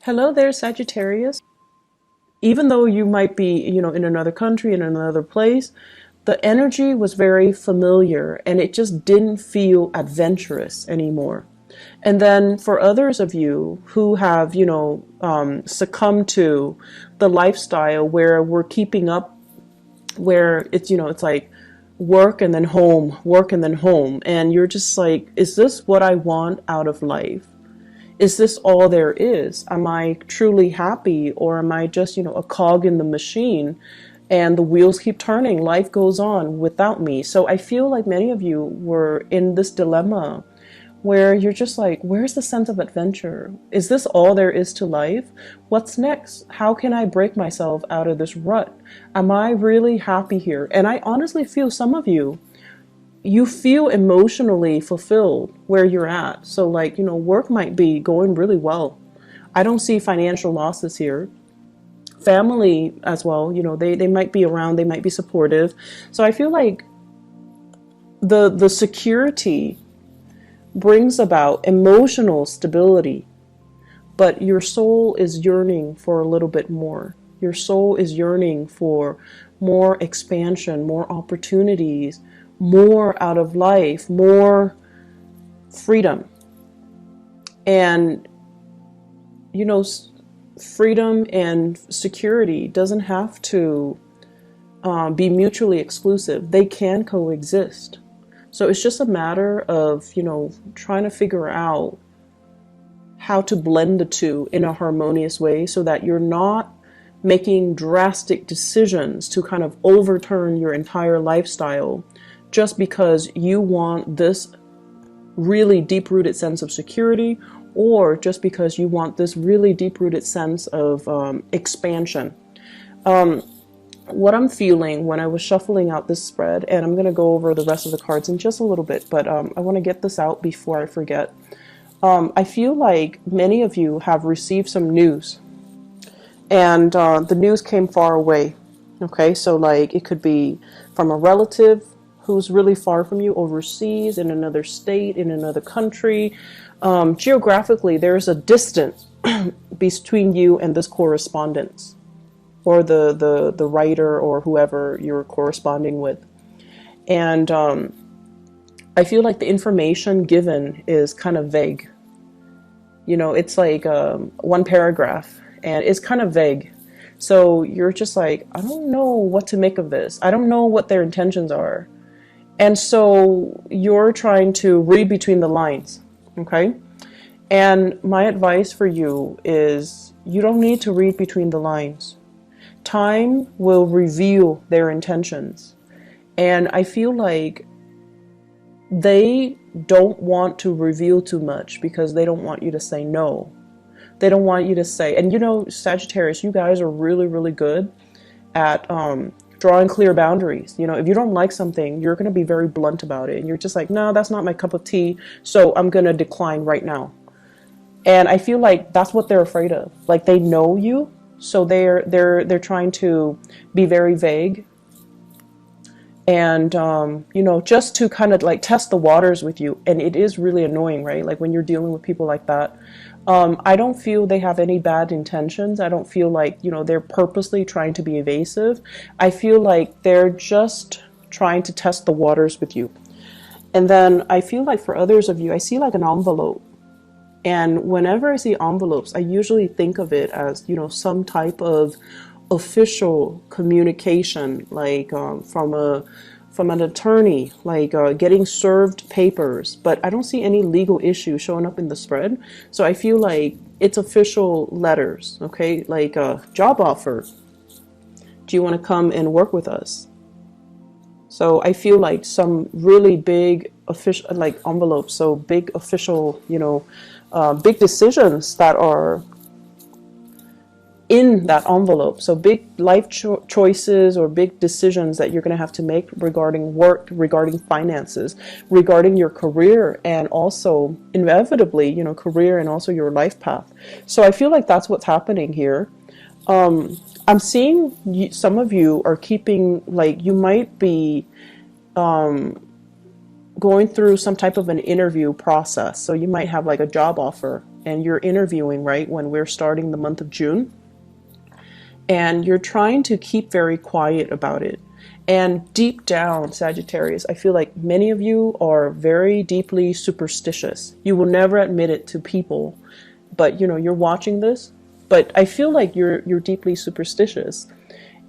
Hello there, Sagittarius. Even though you might be, in another country, in another place, the energy was very familiar and it just didn't feel adventurous anymore. And then for others of you who have, succumbed to the lifestyle where we're keeping up, where it's like work and then home, work and then home. And you're just like, is this what I want out of life? Is this all there is? Am I truly happy, or am I just, a cog in the machine and the wheels keep turning? Life goes on without me. So I feel like many of you were in this dilemma where you're just like, where's the sense of adventure? Is this all there is to life? What's next? How can I break myself out of this rut? Am I really happy here? And I honestly feel some of you feel emotionally fulfilled where you're at. So like, work might be going really well. I don't see financial losses here. Family as well, they might be around, they might be supportive. So I feel like the security brings about emotional stability, but your soul is yearning for a little bit more. Your soul is yearning for more expansion, more opportunities, more out of life, more freedom. And, freedom and security doesn't have to be mutually exclusive. They can coexist. So it's just a matter of, trying to figure out how to blend the two in a harmonious way so that you're not making drastic decisions to kind of overturn your entire lifestyle just because you want this really deep-rooted sense of security, or just because you want this really deep-rooted sense of expansion. What I'm feeling when I was shuffling out this spread, and I'm going to go over the rest of the cards in just a little bit, but I want to get this out before I forget. I feel like many of you have received some news, and the news came far away. Okay, so like it could be from a relative who's really far from you, overseas, in another state, in another country. Geographically, there's a distance between you and this correspondence, or the writer or whoever you're corresponding with. And I feel like the information given is kind of vague. It's like one paragraph and it's kind of vague. So you're just like, I don't know what to make of this. I don't know what their intentions are. And so you're trying to read between the lines, okay? And my advice for you is you don't need to read between the lines. Time will reveal their intentions. And I feel like they don't want to reveal too much because they don't want you to say no. They don't want you to say, and Sagittarius, you guys are really, really good at drawing clear boundaries. If you don't like something, you're going to be very blunt about it. And you're just like, no, that's not my cup of tea. So I'm going to decline right now. And I feel like that's what they're afraid of. Like they know you. So they're trying to be very vague. And, just to kind of like test the waters with you. And it is really annoying, right? Like when you're dealing with people like that. I don't feel they have any bad intentions. I don't feel like, they're purposely trying to be evasive. I feel like they're just trying to test the waters with you. And then I feel like for others of you, I see like an envelope. And whenever I see envelopes, I usually think of it as, some type of official communication, like from an attorney, like getting served papers, but I don't see any legal issue showing up in the spread. So I feel like it's official letters, okay? Like a job offer. Do you want to come and work with us? So I feel like some really big official, like envelopes, so big official, big decisions that are in that envelope. So big life choices or big decisions that you're going to have to make regarding work, regarding finances, regarding your career, and also inevitably, career and also your life path. So I feel like that's what's happening here. I'm seeing some of you are keeping, like you might be going through some type of an interview process. So you might have like a job offer and you're interviewing, right, when we're starting the month of June, and you're trying to keep very quiet about it. And deep down, Sagittarius, I feel like many of you are very deeply superstitious. You will never admit it to people, but you know, you're watching this, but I feel like you're deeply superstitious.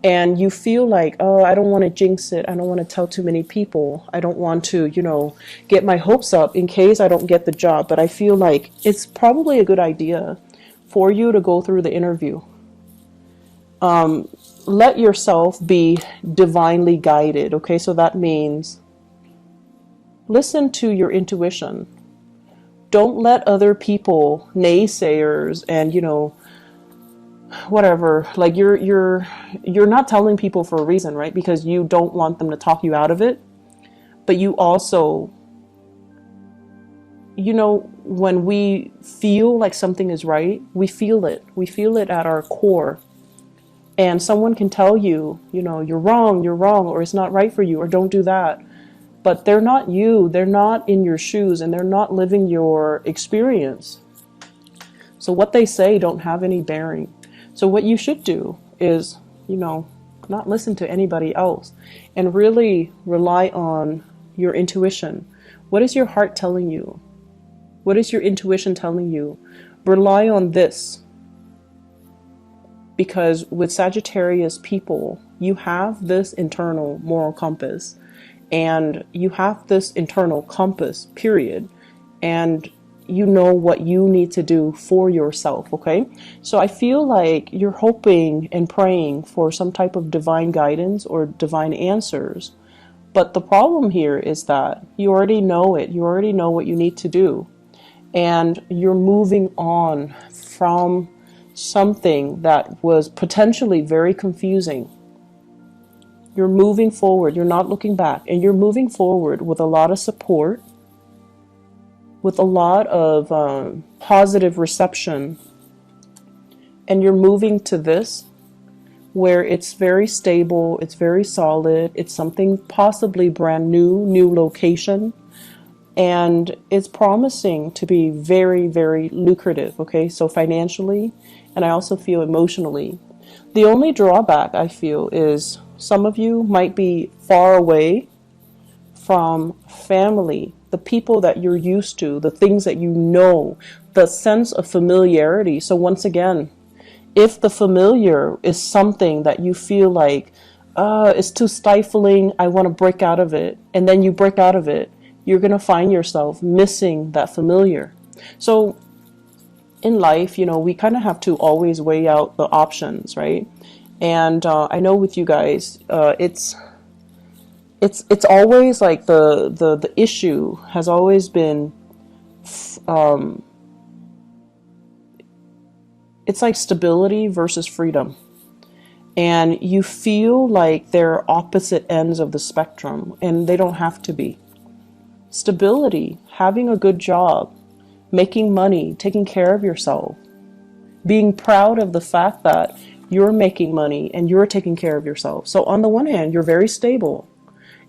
And you feel like, oh, I don't want to jinx it. I don't want to tell too many people. I don't want to, you know, get my hopes up in case I don't get the job. But I feel like it's probably a good idea for you to go through the interview. Let yourself be divinely guided, okay? So that means listen to your intuition. Don't let other people, naysayers, and, you know, whatever, like you're not telling people for a reason, right? Because you don't want them to talk you out of it. But you also, you know, when we feel like something is right, we feel it. We feel it at our core. And someone can tell you, you know, you're wrong, or it's not right for you, or don't do that. But they're not you, they're not in your shoes, and they're not living your experience. So what they say don't have any bearing. So what you should do is, you know, not listen to anybody else and really rely on your intuition. What is your heart telling you? What is your intuition telling you? Rely on this. Because with Sagittarius people, you have this internal moral compass, and you have this internal compass, period. And you know what you need to do for yourself, okay? So I feel like you're hoping and praying for some type of divine guidance or divine answers. But the problem here is that you already know it. You already know what you need to do. And you're moving on from something that was potentially very confusing. You're moving forward. You're not looking back. And you're moving forward with a lot of support, with a lot of positive reception. And you're moving to this where it's very stable, it's very solid, it's something possibly brand new location. And it's promising to be very, very lucrative, okay? So financially, and I also feel emotionally. The only drawback I feel is some of you might be far away from family, the people that you're used to, the things that you know, the sense of familiarity. So once again, if the familiar is something that you feel like, it's too stifling, I want to break out of it, and then you break out of it, you're going to find yourself missing that familiar. So in life, you know, we kind of have to always weigh out the options, right? And I know with you guys, it's always like the issue has always been, it's like stability versus freedom. And you feel like they're opposite ends of the spectrum, and they don't have to be. Stability, having a good job, making money, taking care of yourself, being proud of the fact that you're making money and you're taking care of yourself. So on the one hand, you're very stable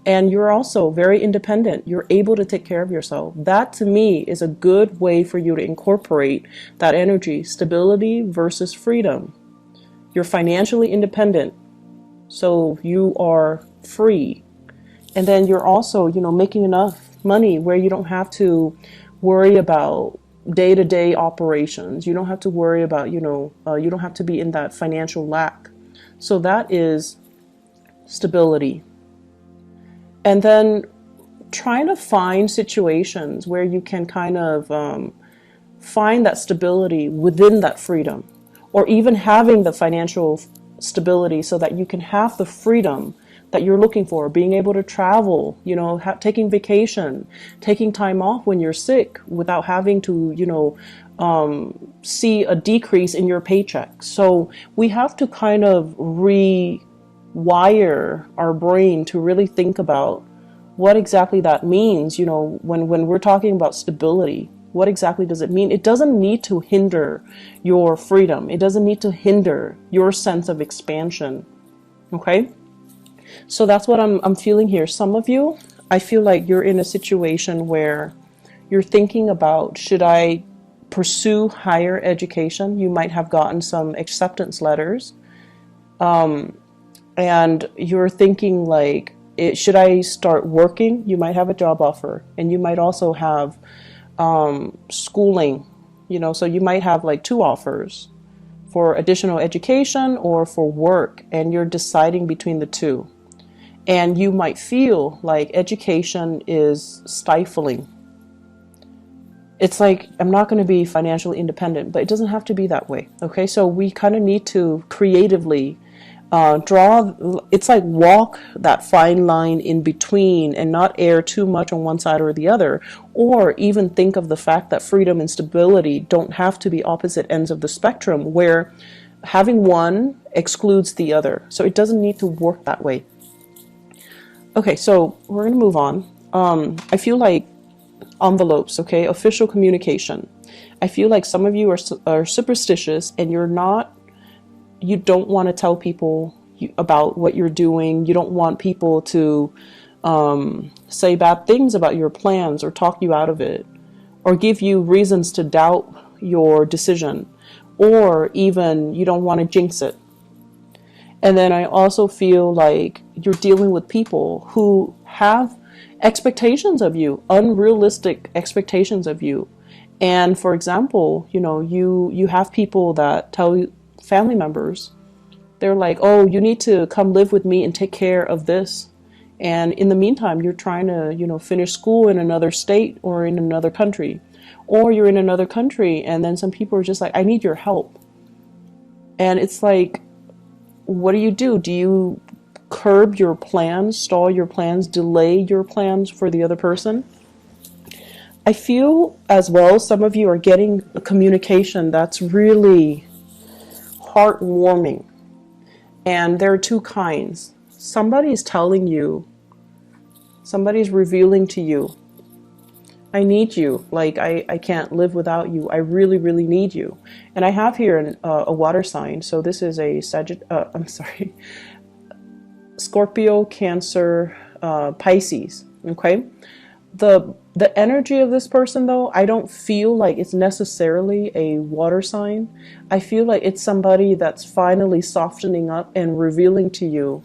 and you're also very independent. You're able to take care of yourself. That to me is a good way for you to incorporate that energy, stability versus freedom. You're financially independent, so you are free. And then you're also, you know, making enough money where you don't have to worry about day-to-day operations. You don't have to worry about, you know, you don't have to be in that financial lack. So that is stability. And then trying to find situations where you can kind of find that stability within that freedom, or even having the financial stability so that you can have the freedom that you're looking for, being able to travel, you know, taking vacation, taking time off when you're sick without having to, you know, see a decrease in your paycheck. So we have to kind of rewire our brain to really think about what exactly that means. You know, when we're talking about stability, what exactly does it mean? It doesn't need to hinder your freedom. It doesn't need to hinder your sense of expansion. Okay? So that's what I'm feeling here. Some of you, I feel like you're in a situation where you're thinking about, should I pursue higher education. You might have gotten some acceptance letters, and you're thinking like, should I start working? You might have a job offer, and you might also have schooling, so you might have like 2 offers for additional education or for work, and you're deciding between the 2. And you might feel like education is stifling. It's like, I'm not going to be financially independent, but it doesn't have to be that way. Okay, so we kind of need to creatively it's like walk that fine line in between and not err too much on one side or the other, or even think of the fact that freedom and stability don't have to be opposite ends of the spectrum where having one excludes the other. So it doesn't need to work that way. Okay, so we're going to move on. I feel like envelopes, okay, official communication. I feel like some of you are superstitious, and you don't want to tell people about what you're doing. You don't want people to say bad things about your plans or talk you out of it or give you reasons to doubt your decision, or even you don't want to jinx it. And then I also feel like you're dealing with people who have expectations of you, unrealistic expectations of you. And for example, you have people that tell you, family members, they're like, oh, you need to come live with me and take care of this. And in the meantime, you're trying to, finish school in another state or in another country. Or you're in another country, and then some people are just like, I need your help. And it's like, what do? Do you curb your plans, stall your plans, delay your plans for the other person? I feel as well, some of you are getting a communication that's really heartwarming. And there are 2 kinds. Somebody's telling you, somebody's revealing to you, I need you. Like, I can't live without you. I really, really need you. And I have here a water sign. So this is a Scorpio, Cancer, Pisces. Okay. The energy of this person, though, I don't feel like it's necessarily a water sign. I feel like it's somebody that's finally softening up and revealing to you,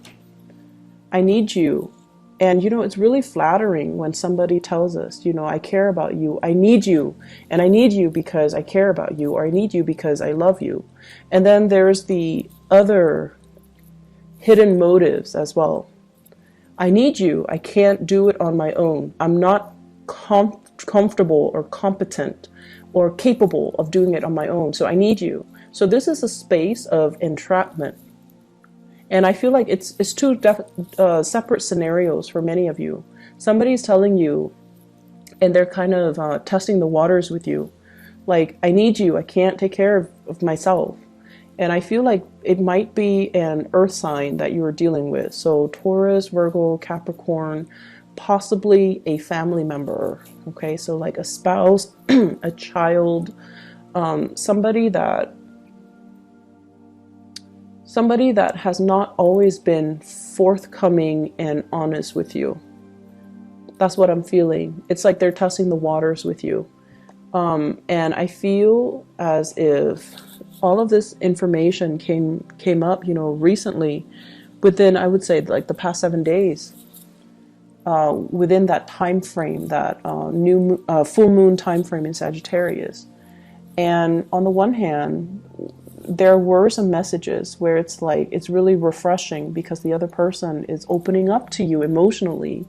I need you. And, it's really flattering when somebody tells us, I care about you, I need you, and I need you because I care about you, or I need you because I love you. And then there's the other hidden motives as well. I need you. I can't do it on my own. I'm not comfortable or competent or capable of doing it on my own. So I need you. So this is a space of entrapment. And I feel like it's 2 separate scenarios for many of you. Somebody's telling you, and they're kind of testing the waters with you. Like, I need you. I can't take care of myself. And I feel like it might be an earth sign that you are dealing with. So Taurus, Virgo, Capricorn, possibly a family member. Okay, so like a spouse, a child, somebody that has not always been forthcoming and honest with you. That's what I'm feeling. It's like they're testing the waters with you. And I feel as if all of this information came up, recently, within, I would say, like the past 7 days, within that time frame, that full moon time frame in Sagittarius. And on the one hand, there were some messages where it's like, it's really refreshing because the other person is opening up to you emotionally.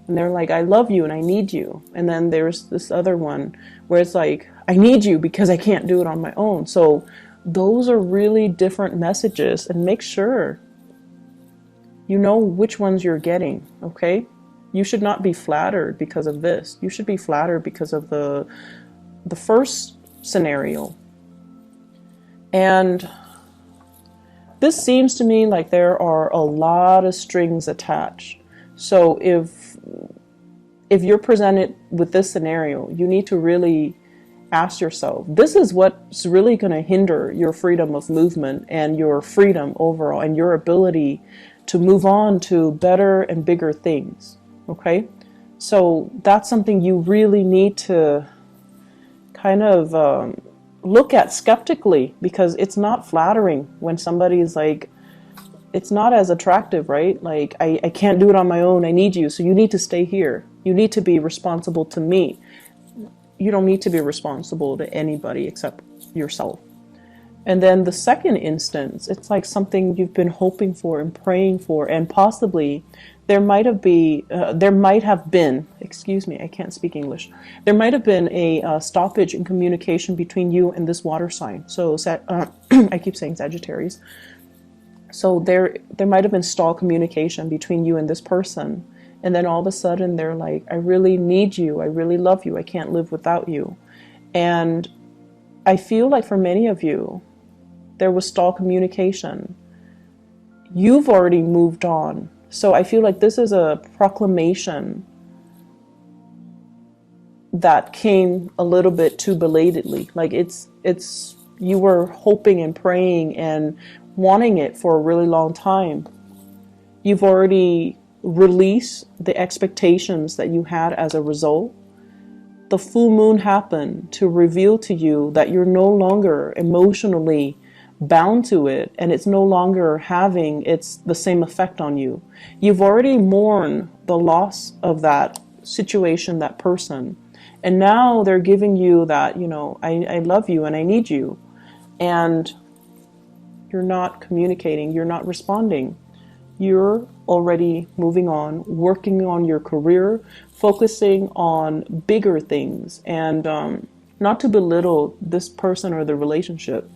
And they're like, I love you and I need you. And then there's this other one where it's like, I need you because I can't do it on my own. So those are really different messages, and make sure you know which ones you're getting, okay? You should not be flattered because of this. You should be flattered because of the first scenario. And this seems to me like there are a lot of strings attached. So if you're presented with this scenario, you need to really ask yourself, this is what's really going to hinder your freedom of movement and your freedom overall and your ability to move on to better and bigger things. Okay? So that's something you really need to kind of look at skeptically, because it's not flattering when somebody is like, it's not as attractive, right? Like, I can't do it on my own. I need you. So you need to stay here. You need to be responsible to me. You don't need to be responsible to anybody except yourself. And then the second instance, it's like something you've been hoping for and praying for, and possibly there might have been, excuse me, I can't speak English. There might have been a stoppage in communication between you and this water sign. So I keep saying Sagittarius. So there might have been stalled communication between you and this person. And then all of a sudden they're like, I really need you. I really love you. I can't live without you. And I feel like for many of you, there was stalled communication. You've already moved on. So I feel like this is a proclamation that came a little bit too belatedly. Like it's you were hoping and praying and wanting it for a really long time. You've already released the expectations that you had as a result. The full moon happened to reveal to you that you're no longer emotionally bound to it, and it's no longer having the same effect on you. You've already mourned the loss of that situation, that person, and now they're giving you that, I love you and I need you, and you're not communicating, you're not responding. You're already moving on, working on your career, focusing on bigger things, and not to belittle this person or the relationship,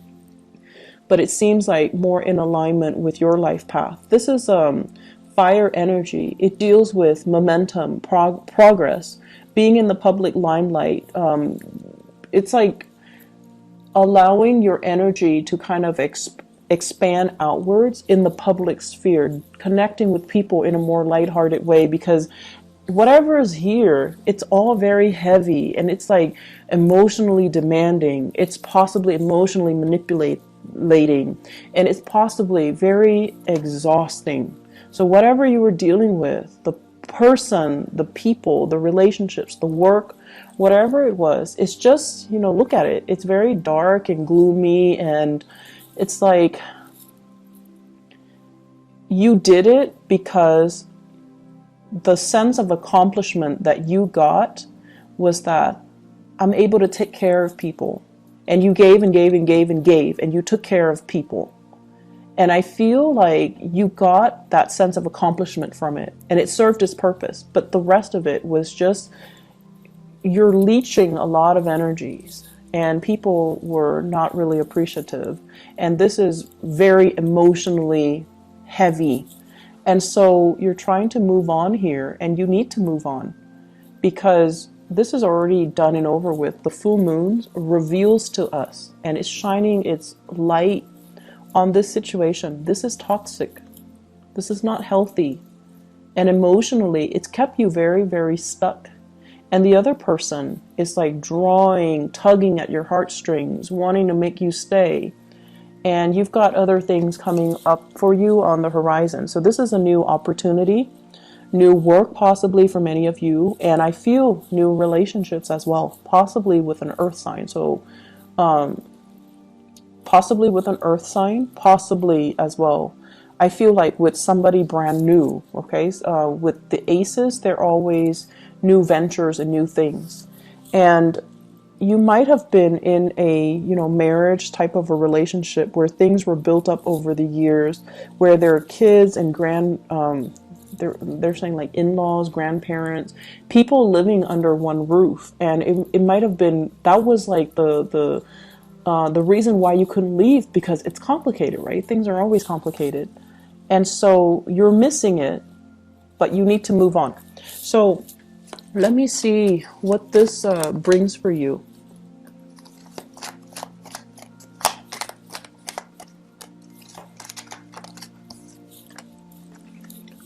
but it seems like more in alignment with your life path. This is fire energy. It deals with momentum, progress, being in the public limelight. It's like allowing your energy to kind of expand outwards in the public sphere, connecting with people in a more lighthearted way, because whatever is here, it's all very heavy, and it's like emotionally demanding. It's possibly emotionally manipulating, and it's possibly very exhausting. So whatever you were dealing with, the person, the people, the relationships, the work, whatever it was, it's just, look at it. It's very dark and gloomy, and it's like you did it because the sense of accomplishment that you got was that I'm able to take care of people. And you gave and gave and gave and gave, and you took care of people. And I feel like you got that sense of accomplishment from it, and it served its purpose. But the rest of it was just, you're leeching a lot of energies, and people were not really appreciative. And this is very emotionally heavy. And so you're trying to move on here, and you need to move on, because this is already done and over with. The full moon reveals to us, and it's shining its light on this situation. This is toxic. This is not healthy. And emotionally, it's kept you very, very stuck. And the other person is like drawing, tugging at your heartstrings, wanting to make you stay. And you've got other things coming up for you on the horizon. So this is a new opportunity. New work possibly for many of you, and I feel new relationships as well, possibly with an earth sign. So possibly with an earth sign, possibly as well, I feel like with somebody brand new. Okay, with the aces, they're always new ventures and new things. And you might have been in a marriage type of a relationship where things were built up over the years, where there are kids and they're saying like in-laws, grandparents, people living under one roof. And it might have been, that was like the reason why you couldn't leave, because it's complicated, right? Things are always complicated. And so you're missing it, but you need to move on. So let me see what this brings for you.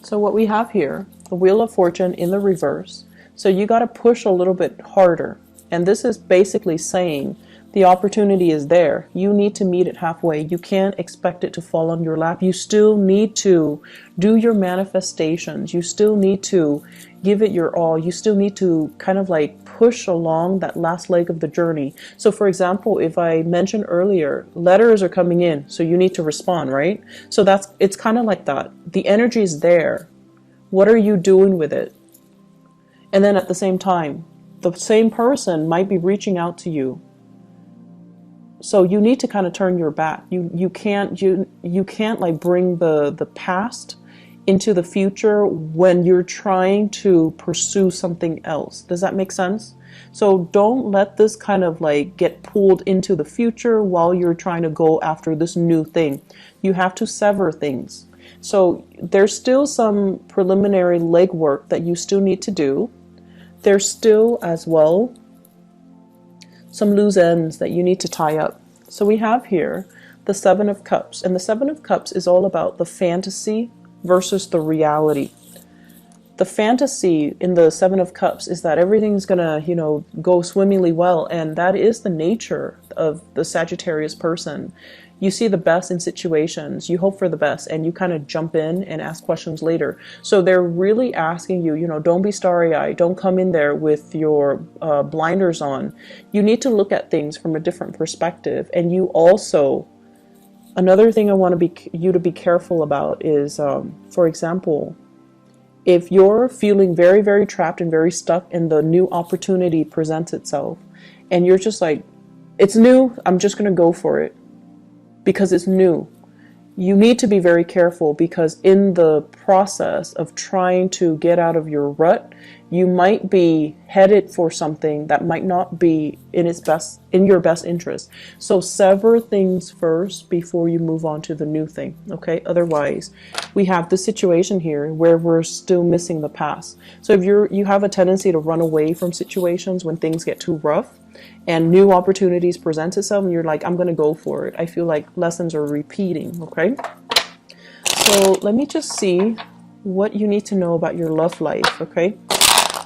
So what we have here, the Wheel of Fortune in the reverse. So you got to push a little bit harder. And this is basically saying The opportunity is there. You need to meet it halfway. You can't expect it to fall on your lap. You still need to do your manifestations. You still need to give it your all. You still need to kind of like push along that last leg of the journey. So for example, if I mentioned earlier, letters are coming in, so you need to respond, right? So it's kind of like that. The energy is there. What are you doing with it? And then at the same time, the same person might be reaching out to you. So you need to kind of turn your back. You can't like bring the past into the future when you're trying to pursue something else. Does that make sense? So don't let this kind of like get pulled into the future while you're trying to go after this new thing. You have to sever things. So there's still some preliminary legwork that you still need to do. There's still as well some loose ends that you need to tie up. So we have here the Seven of Cups, and the Seven of Cups is all about the fantasy versus the reality. The fantasy in the Seven of Cups is that everything's gonna, go swimmingly well, and that is the nature of the Sagittarius person. You see the best in situations, you hope for the best, and you kind of jump in and ask questions later. So they're really asking you, don't be starry-eyed, don't come in there with your blinders on. You need to look at things from a different perspective. And you also, another thing I want you to be careful about is, for example, if you're feeling very, very trapped and very stuck and the new opportunity presents itself, and you're just like, it's new, I'm just going to go for it because it's new. You need to be very careful, because in the process of trying to get out of your rut, you might be headed for something that might not be in your best interest. So sever things first before you move on to the new thing. Okay. Otherwise, we have this situation here where we're still missing the past. So if you have a tendency to run away from situations when things get too rough and new opportunities present itself, and you're like, I'm going to go for it, I feel like lessons are repeating. Okay. So let me just see what you need to know about your love life. Okay.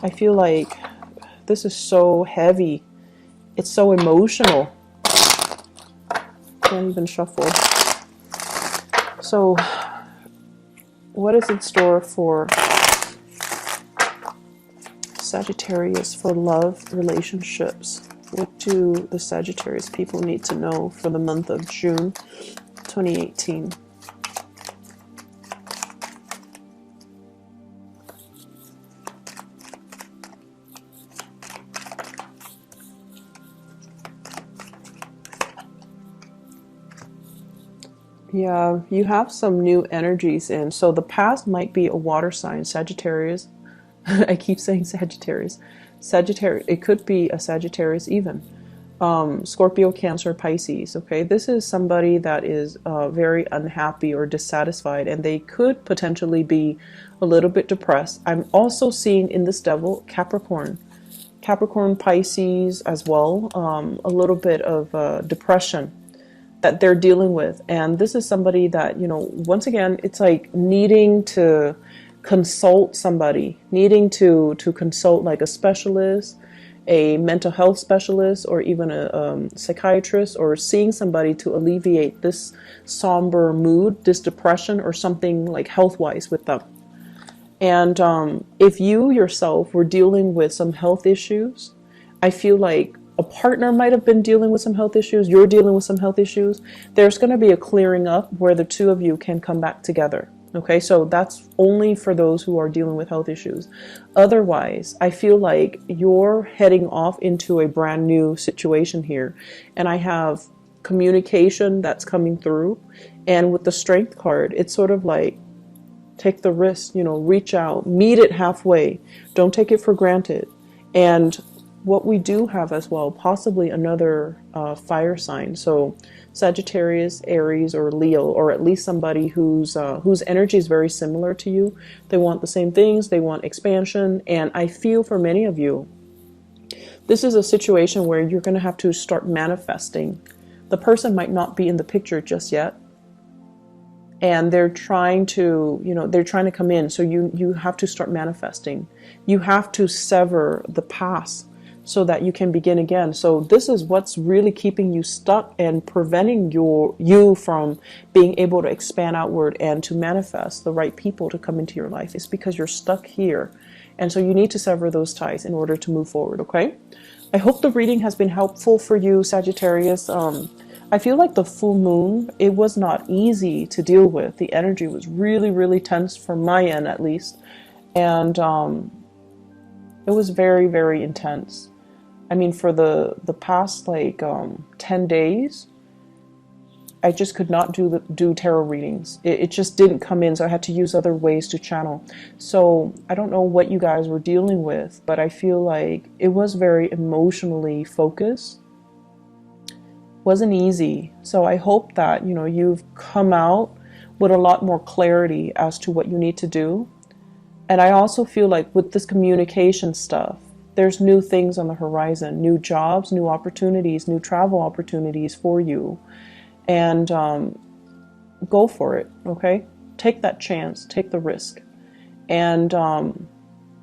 I feel like this is so heavy. It's so emotional. Can't even shuffle. So what is in store for Sagittarius for love relationships? What do the Sagittarius people need to know for the month of June 2018? Yeah, you have some new energies in. So the past might be a water sign, Sagittarius. I keep saying Sagittarius. Sagittarius, it could be a Sagittarius even. Scorpio, Cancer, Pisces. Okay, this is somebody that is very unhappy or dissatisfied, and they could potentially be a little bit depressed. I'm also seeing in this devil Capricorn. Capricorn, Pisces as well. A little bit of depression that they're dealing with. And this is somebody that, once again, it's like needing to consult somebody, needing to consult like a specialist, a mental health specialist, or even a psychiatrist, or seeing somebody to alleviate this somber mood, this depression, or something like health-wise with them. And if you yourself were dealing with some health issues, I feel like a partner might have been dealing with some health issues, you're dealing with some health issues, there's going to be a clearing up where the two of you can come back together. Okay, so that's only for those who are dealing with health issues. Otherwise, I feel like you're heading off into a brand new situation here. And I have communication that's coming through. And with the Strength card, it's sort of like, take the risk, reach out, meet it halfway. Don't take it for granted. And what we do have as well, possibly another fire sign. So Sagittarius, Aries, or Leo, or at least somebody whose energy is very similar to you. They want the same things. They want expansion. And I feel for many of you, this is a situation where you're going to have to start manifesting. The person might not be in the picture just yet, and they're trying to, they're trying to come in. So you have to start manifesting. You have to sever the past. so that you can begin again. So this is what's really keeping you stuck and preventing you from being able to expand outward and to manifest the right people to come into your life. It's because you're stuck here. And so you need to sever those ties in order to move forward, okay? I hope the reading has been helpful for you, Sagittarius. I feel like the full moon, it was not easy to deal with. The energy was really, really tense from my end, at least. And it was very, very intense. I mean, for the past like 10 days, I just could not do tarot readings. It just didn't come in, so I had to use other ways to channel. So I don't know what you guys were dealing with, but I feel like it was very emotionally focused. Wasn't easy. So I hope that, you know, you've come out with a lot more clarity as to what you need to do. And I also feel like with this communication stuff, there's new things on the horizon, new jobs, new opportunities, new travel opportunities for you. And go for it, okay? Take that chance, take the risk. And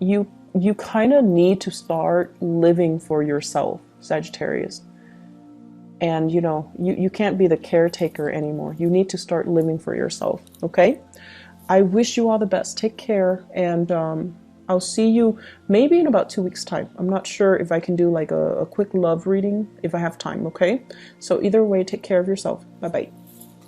you kind of need to start living for yourself, Sagittarius. And, you know, you can't be the caretaker anymore. You need to start living for yourself, okay? I wish you all the best. Take care, and I'll see you maybe in about 2 weeks' time. I'm not sure if I can do like a quick love reading if I have time, okay? So either way, take care of yourself. Bye-bye.